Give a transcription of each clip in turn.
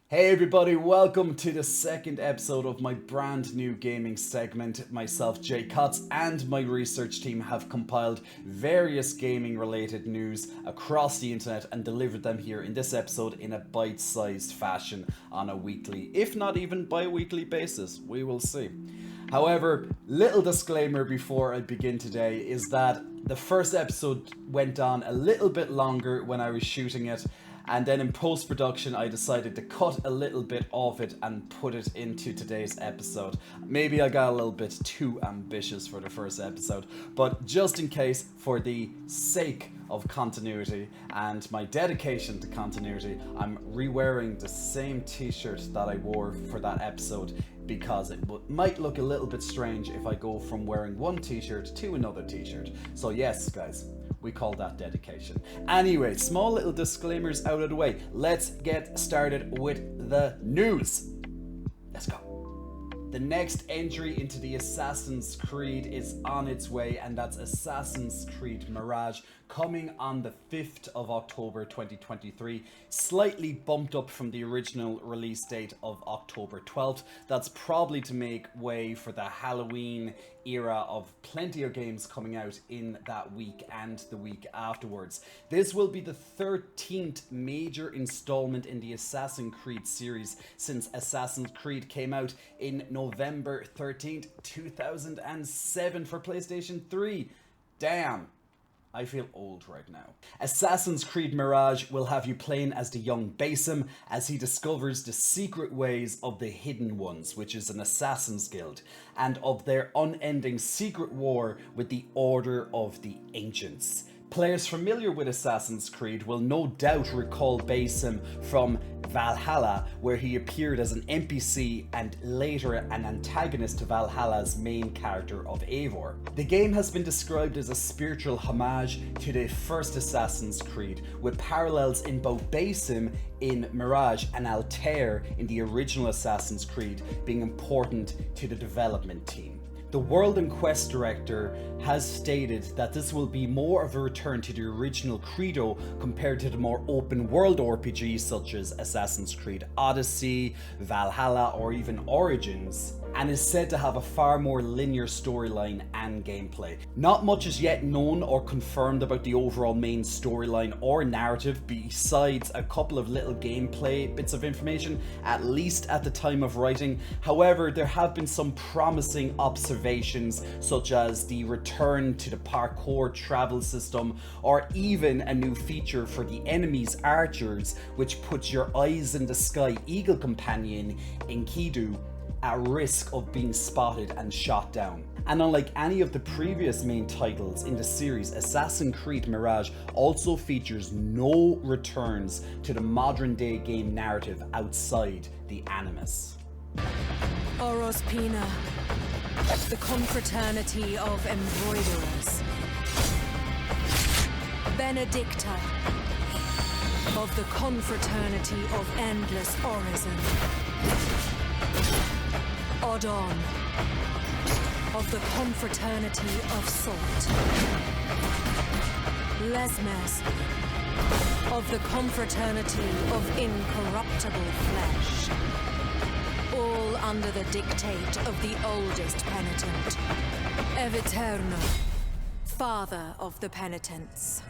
Hey everybody, welcome to the second episode of my brand new gaming segment. Myself, Jay Cotts, and my research team have compiled various gaming related news across the internet and delivered them here in this episode in a bite-sized fashion on a weekly, if not even bi-weekly basis. We will see. However, little disclaimer before I begin today is that the first episode went on a little bit longer when I was shooting it, and then in post-production I decided to cut a little bit of it and put it into today's episode. Maybe I got a little bit too ambitious for the first episode, but just in case, for the sake of continuity and my dedication to continuity, I'm re-wearing the same t-shirt that I wore for that episode, because it might look a little bit strange if I go from wearing one t-shirt to another t-shirt. So yes, guys, we call that dedication. Anyway, small little disclaimers out of the way. Let's get started with the news. Let's go. The next entry into the Assassin's Creed is on its way, and that's Assassin's Creed Mirage, coming on the 5th of October 2023, slightly bumped up from the original release date of October 12th. That's probably to make way for the Halloween era of plenty of games coming out in that week and the week afterwards. This will be the 13th major installment in the Assassin's Creed series since Assassin's Creed came out in November 13th, 2007 for PlayStation 3. Damn. I feel old right now. Assassin's Creed Mirage will have you playing as the young Basim as he discovers the secret ways of the Hidden Ones, which is an assassin's guild, and of their unending secret war with the Order of the Ancients. Players familiar with Assassin's Creed will no doubt recall Basim from Valhalla, where he appeared as an NPC and later an antagonist to Valhalla's main character of Eivor. The game has been described as a spiritual homage to the first Assassin's Creed, with parallels in both Basim in Mirage and Altair in the original Assassin's Creed being important to the development team. The World and Quest director has stated that this will be more of a return to the original Credo compared to the more open world RPGs such as Assassin's Creed Odyssey, Valhalla, or even Origins, and is said to have a far more linear storyline and gameplay. Not much is yet known or confirmed about the overall main storyline or narrative, besides a couple of little gameplay bits of information, at least at the time of writing. However, there have been some promising observations, such as the return to the parkour travel system, or even a new feature for the enemy's archers, which puts your eyes in the sky eagle companion, Enkidu, at risk of being spotted and shot down. And unlike any of the previous main titles in the series, Assassin's Creed Mirage also features no returns to the modern day game narrative outside the Animus. Orospina, the confraternity of embroiderers. Benedicta, of the confraternity of endless orison. Odon, of the confraternity of salt. Lesmes, of the confraternity of incorruptible flesh. All under the dictate of the oldest penitent, Eviterno, father of the penitents.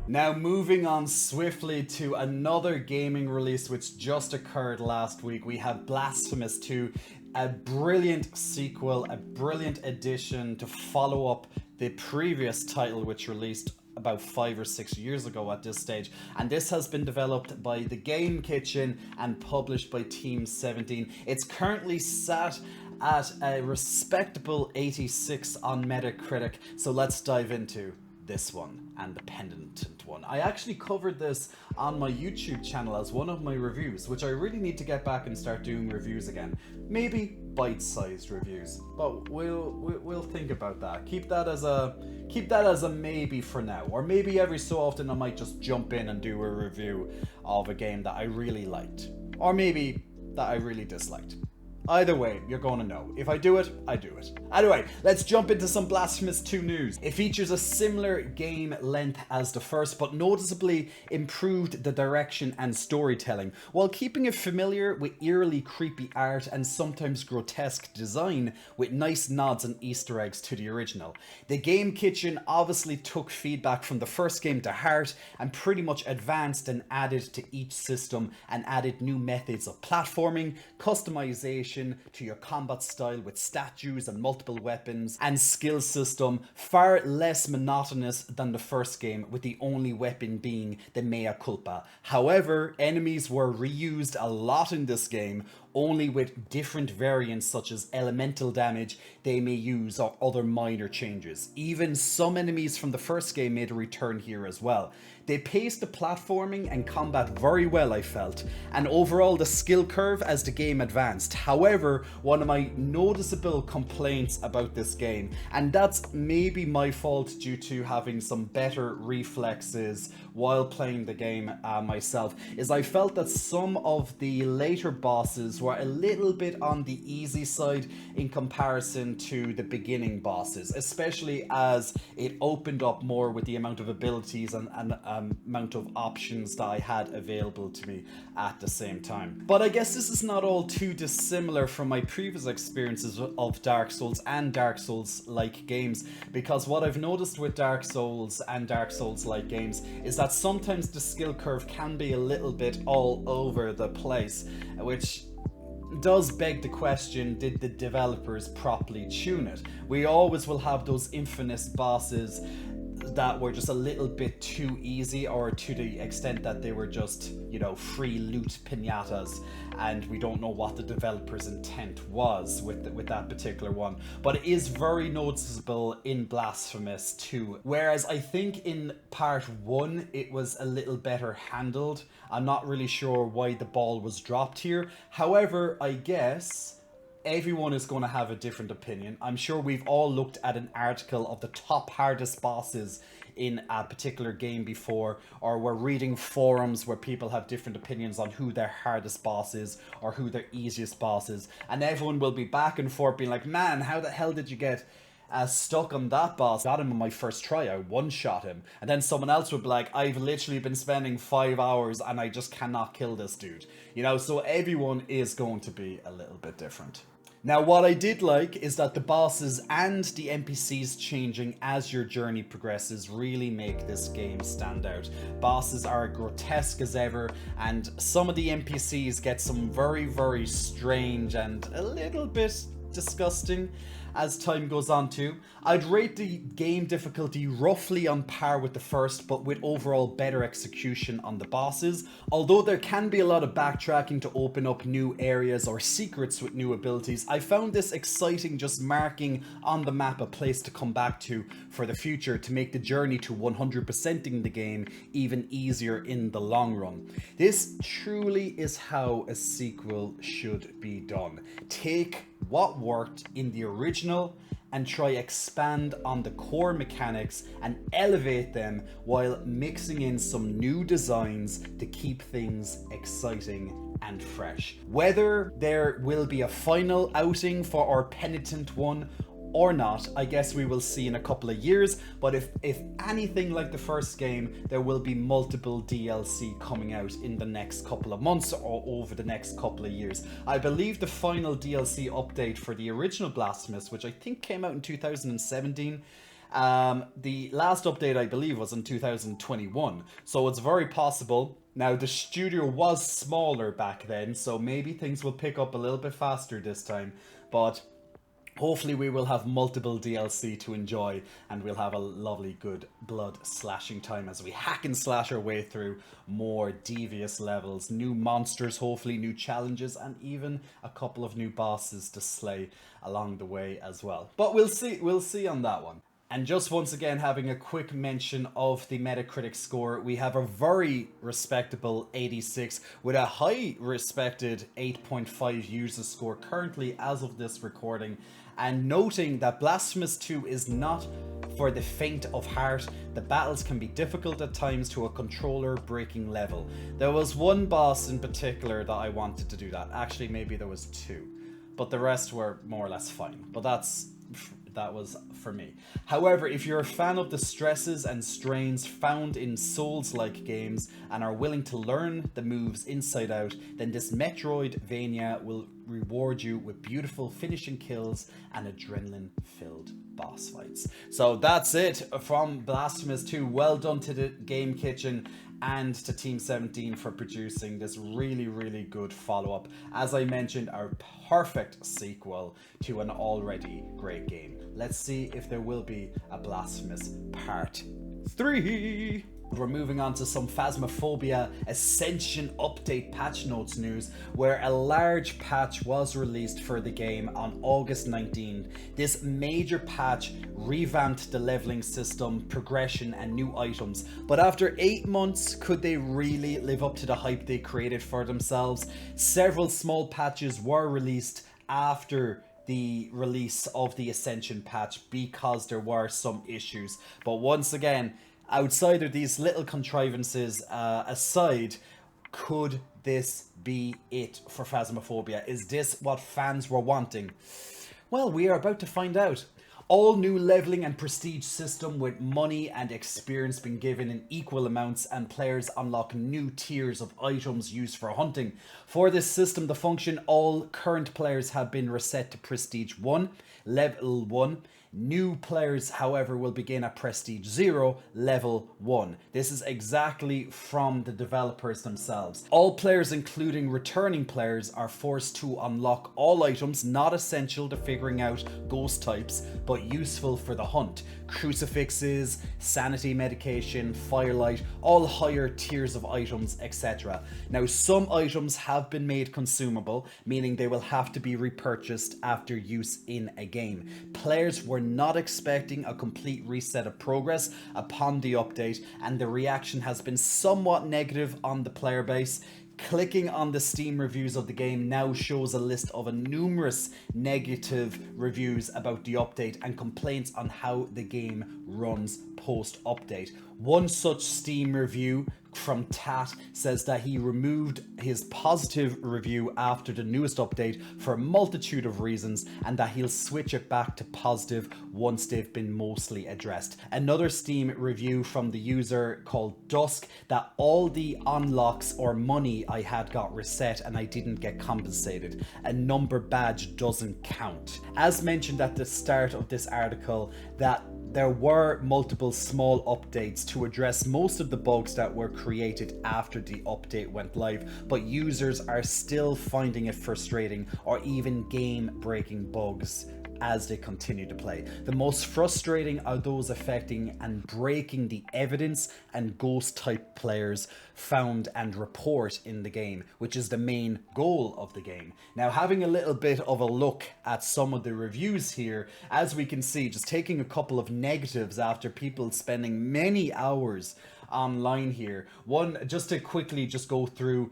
Now moving on swiftly to another gaming release which just occurred last week, we have Blasphemous 2, a brilliant sequel, a brilliant addition to follow up the previous title which released about 5 or 6 years ago at this stage, and this has been developed by the Game Kitchen and published by Team 17. It's currently sat at a respectable 86 on Metacritic, so let's dive into this one and the penitent one. I actually covered this on my YouTube channel as one of my reviews, which I really need to get back and start doing reviews again. Maybe bite-sized reviews, but we'll think about that. Keep that as a maybe for now, or maybe every so often I might just jump in and do a review of a game that I really liked, or maybe that I really disliked. Either way, you're going to know. If I do it, I do it. Anyway, let's jump into some Blasphemous 2 news. It features a similar game length as the first, but noticeably improved the direction and storytelling, while keeping it familiar with eerily creepy art and sometimes grotesque design with nice nods and Easter eggs to the original. The Game Kitchen obviously took feedback from the first game to heart and pretty much advanced and added to each system and added new methods of platforming, customization to your combat style with statues and multiple weapons, and skill system far less monotonous than the first game, with the only weapon being the mea culpa. However, enemies were reused a lot in this game, only with different variants such as elemental damage they may use or other minor changes. Even some enemies from the first game made a return here as well. They paced the platforming and combat very well, I felt, and overall the skill curve as the game advanced. However, one of my noticeable complaints about this game, and that's maybe my fault due to having some better reflexes while playing the game myself, is I felt that some of the later bosses were a little bit on the easy side in comparison to the beginning bosses, especially as it opened up more with the amount of abilities and amount of options that I had available to me at the same time. But I guess this is not all too dissimilar from my previous experiences of Dark Souls and Dark Souls-like games, because what I've noticed with Dark Souls and Dark Souls-like games is that sometimes the skill curve can be a little bit all over the place, which does beg the question, did the developers properly tune it? We always will have those infamous bosses that were just a little bit too easy, or to the extent that they were just, you know, free loot pinatas, and we don't know what the developer's intent was with that particular one. But it is very noticeable in Blasphemous 2, whereas I think in part 1 it was a little better handled. I'm not really sure why the ball was dropped here. However, I guess everyone is going to have a different opinion. I'm sure we've all looked at an article of the top hardest bosses in a particular game before, or we're reading forums where people have different opinions on who their hardest boss is or who their easiest boss is, and everyone will be back and forth being like, man, how the hell did you get stuck on that boss? Got him on my first try, I one-shot him. And then someone else would be like, I've literally been spending 5 hours and I just cannot kill this dude. You know, so everyone is going to be a little bit different. Now, what I did like is that the bosses and the NPCs changing as your journey progresses really make this game stand out. Bosses are grotesque as ever, and some of the NPCs get some very, very strange and a little bit disgusting as time goes on too. I'd rate the game difficulty roughly on par with the first, but with overall better execution on the bosses. Although there can be a lot of backtracking to open up new areas or secrets with new abilities, I found this exciting, just marking on the map a place to come back to for the future to make the journey to 100%ing the game even easier in the long run. This truly is how a sequel should be done. Take what worked in the original and try expand on the core mechanics and elevate them while mixing in some new designs to keep things exciting and fresh. Whether there will be a final outing for our penitent one or not, I guess we will see in a couple of years, but if anything like the first game, there will be multiple DLC coming out in the next couple of months or over the next couple of years. I believe the final DLC update for the original Blasphemous, which I think came out in 2017, the last update I believe was in 2021, so it's very possible. Now, the studio was smaller back then, so maybe things will pick up a little bit faster this time, but hopefully we will have multiple DLC to enjoy, and we'll have a lovely good blood slashing time as we hack and slash our way through more devious levels, new monsters, hopefully new challenges, and even a couple of new bosses to slay along the way as well. But we'll see on that one. And just once again, having a quick mention of the Metacritic score, we have a very respectable 86 with a high respected 8.5 user score currently as of this recording. And noting that Blasphemous 2 is not for the faint of heart. The battles can be difficult at times to a controller breaking level. There was one boss in particular that I wanted to do that. Actually, maybe there was two. but the rest were more or less fine. But that was for me. However, if you're a fan of the stresses and strains found in Souls-like games and are willing to learn the moves inside out, then this Metroidvania will reward you with beautiful finishing kills and adrenaline-filled boss fights. So that's it from Blasphemous 2. Well done to the Game Kitchen and to Team 17 for producing this really, really good follow-up. As I mentioned, our perfect sequel to an already great game. Let's see if there will be a Blasphemous Part 3. We're moving on to some Phasmophobia Ascension update patch notes news, where a large patch was released for the game on August 19. This major patch revamped the leveling system, progression and new items, but after 8 months, could they really live up to the hype they created for themselves? Several small patches were released after the release of the Ascension patch because there were some issues, but once again, outside of these little contrivances aside, could this be it for Phasmophobia? Is this what fans were wanting? Well, we are about to find out. All new leveling and prestige system with money and experience being given in equal amounts, and players unlock new tiers of items used for hunting. For this system to function, all current players have been reset to Prestige 1, Level 1. New players, however, will begin at Prestige 0, Level 1. This is exactly from the developers themselves. All players, including returning players, are forced to unlock all items not essential to figuring out ghost types, but useful for the hunt. Crucifixes, sanity medication, firelight, all higher tiers of items, etc. Now, some items have been made consumable, meaning they will have to be repurchased after use in a game. Players were not expecting a complete reset of progress upon the update, and the reaction has been somewhat negative on the player base. Clicking on the Steam reviews of the game now shows a list of numerous negative reviews about the update and complaints on how the game runs post-update. One such Steam review from Tat says that he removed his positive review after the newest update for a multitude of reasons, and that he'll switch it back to positive once they've been mostly addressed. Another Steam review from the user called Dusk, that all the unlocks or money I had got reset and I didn't get compensated. A number badge doesn't count. As mentioned at the start of this article, that there were multiple small updates to address most of the bugs that were created after the update went live, but users are still finding it frustrating or even game-breaking bugs as they continue to play. The most frustrating are those affecting and breaking the evidence and ghost type players found and report in the game, which is the main goal of the game. Now, having a little bit of a look at some of the reviews here, as we can see, just taking a couple of negatives after people spending many hours online here. One, just to quickly just go through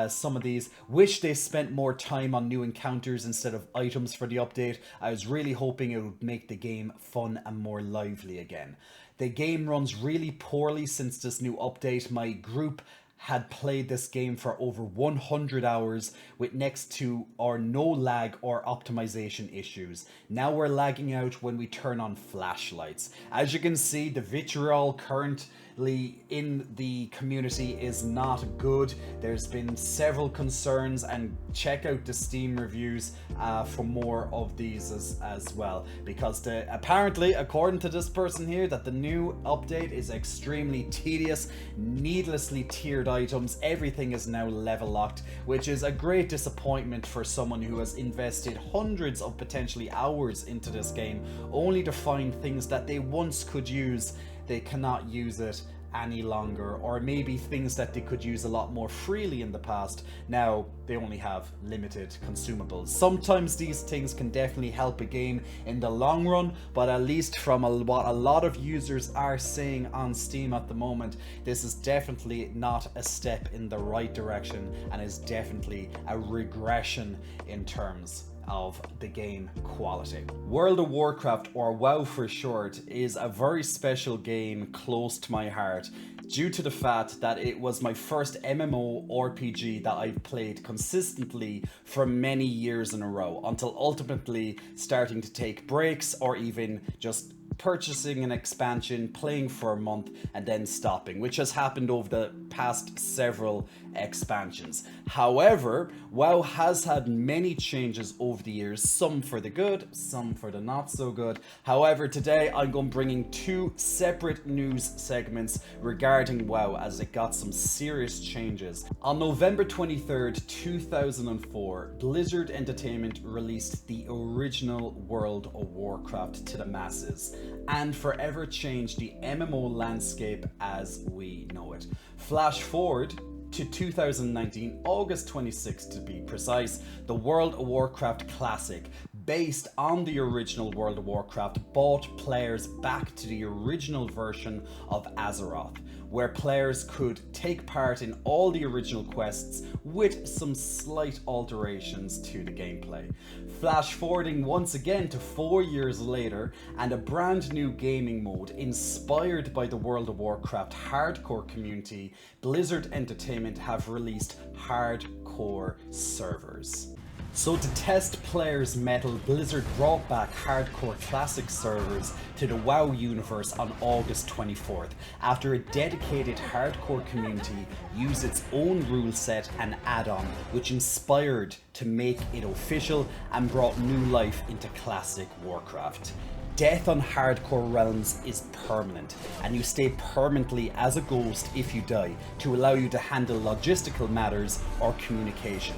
some of these. Wish they spent more time on new encounters instead of items for the update. I was really hoping it would make the game fun and more lively again. The game runs really poorly since this new update. My group had played this game for over 100 hours with next to or no lag or optimization issues. Now we're lagging out when we turn on flashlights. As you can see, the vitriol currently in the community is not good. There's been several concerns, and check out the Steam reviews for more of these as well, because apparently, according to this person here, that the new update is extremely tedious, needlessly tiered items. Everything is now level locked, which is a great disappointment for someone who has invested hundreds of potentially hours into this game, only to find things that they once could use, they cannot use it any longer, or maybe things that they could use a lot more freely in the past, now they only have limited consumables. Sometimes these things can definitely help a game in the long run, but at least from what a lot of users are saying on Steam at the moment, this is definitely not a step in the right direction and is definitely a regression in terms of the game quality. World of Warcraft, or WoW for short, is a very special game close to my heart. due to the fact that it was my first MMO RPG that I've played consistently for many years in a row, until ultimately starting to take breaks or even just purchasing an expansion, playing for a month, and then stopping, which has happened over the past several expansions. However, WoW has had many changes over the years, some for the good, some for the not so good. However, today I'm going to be bringing two separate news segments regarding WoW, as it got some serious changes. On November 23rd, 2004, Blizzard Entertainment released the original World of Warcraft to the masses, and forever changed the MMO landscape as we know it. Flash forward to 2019, August 26th to be precise, the World of Warcraft Classic, based on the original World of Warcraft, brought players back to the original version of Azeroth, where players could take part in all the original quests with some slight alterations to the gameplay. Flash forwarding once again to 4 years later, and a brand new gaming mode inspired by the World of Warcraft hardcore community, Blizzard Entertainment have released hardcore servers. So to test players' mettle, Blizzard brought back hardcore classic servers to the WoW universe on August 24th, after a dedicated hardcore community used its own rule set and add-on, which inspired to make it official and brought new life into classic Warcraft. Death on hardcore realms is permanent, and you stay permanently as a ghost if you die, to allow you to handle logistical matters or communication.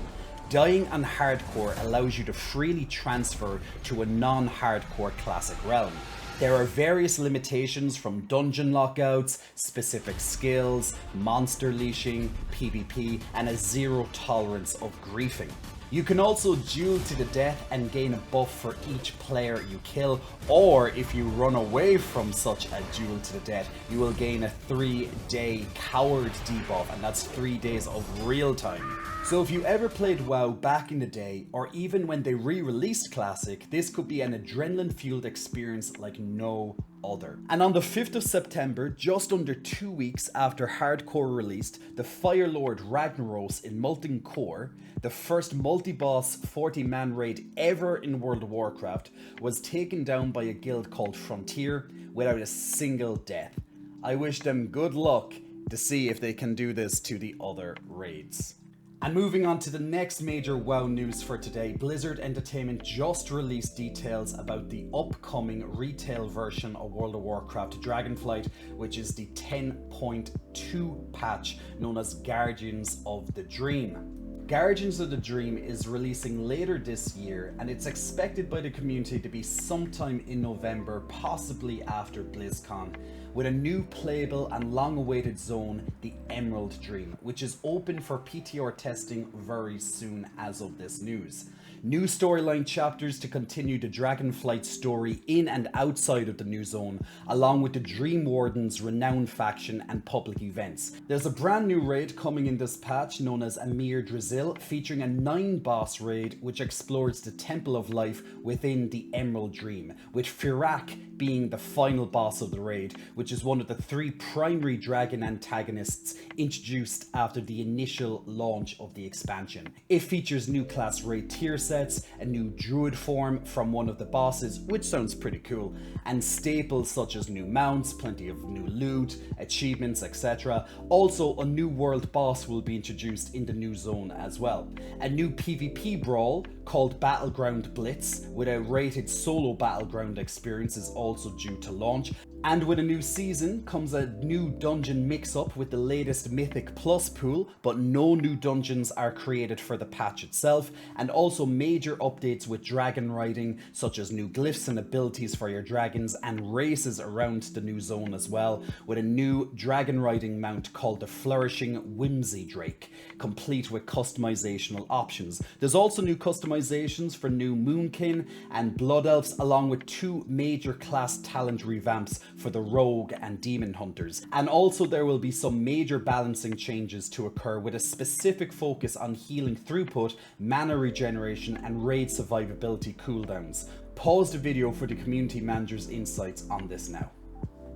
Dying on hardcore allows you to freely transfer to a non-hardcore classic realm. There are various limitations, from dungeon lockouts, specific skills, monster leashing, PvP, and a zero tolerance of griefing. You can also duel to the death and gain a buff for each player you kill, or if you run away from such a duel to the death, you will gain a 3-day coward debuff, and that's 3 days of real time. So if you ever played WoW back in the day, or even when they re-released Classic, this could be an adrenaline-fueled experience like no other. And on the 5th of September, just under 2 weeks after Hardcore released, the Firelord Ragnaros in Molten Core, the first multi-boss 40-man raid ever in World of Warcraft, was taken down by a guild called Frontier without a single death. I wish them good luck to see if they can do this to the other raids. And moving on to the next major WoW news for today, Blizzard Entertainment just released details about the upcoming retail version of World of Warcraft Dragonflight, which is the 10.2 patch known as Guardians of the Dream. Guardians of the Dream is releasing later this year, and it's expected by the community to be sometime in November, possibly after BlizzCon, with a new playable and long-awaited zone, the Emerald Dream, which is open for PTR testing very soon as of this news. New storyline chapters to continue the Dragonflight story in and outside of the new zone, along with the Dream Warden's renowned faction and public events. There's a brand new raid coming in this patch known as Amir Drazil, featuring a 9-boss raid which explores the Temple of Life within the Emerald Dream, with Firak being the final boss of the raid, which is one of the 3 primary dragon antagonists introduced after the initial launch of the expansion. It features new class raid tier sets, a new druid form from one of the bosses, which sounds pretty cool, and staples such as new mounts, plenty of new loot, achievements, etc. Also, a new world boss will be introduced in the new zone as well. A new PvP brawl called Battleground Blitz with a rated solo battleground experience is also due to launch. And with a new season comes a new dungeon mix-up with the latest Mythic Plus pool, but no new dungeons are created for the patch itself, and also major updates with dragon riding, such as new glyphs and abilities for your dragons, and races around the new zone as well, with a new dragon riding mount called the Flourishing Whimsy Drake, complete with customizational options. There's also new customizations for new Moonkin and Blood Elves, along with 2 major class talent revamps for the Rogue and Demon Hunters. And also there will be some major balancing changes to occur, with a specific focus on healing throughput, mana regeneration, and raid survivability cooldowns. Pause the video for the community manager's insights on this now.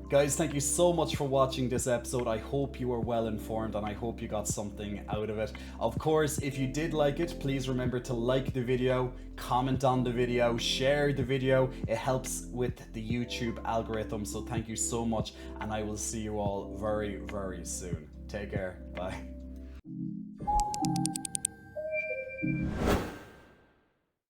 Guys, thank you so much for watching this episode. I hope you were well informed and I hope you got something out of it. Of course, if you did like it, please remember to like the video, comment on the video, share the video. It helps with the YouTube algorithm, so thank you so much, and I will see you all very, very soon. Take care. Bye.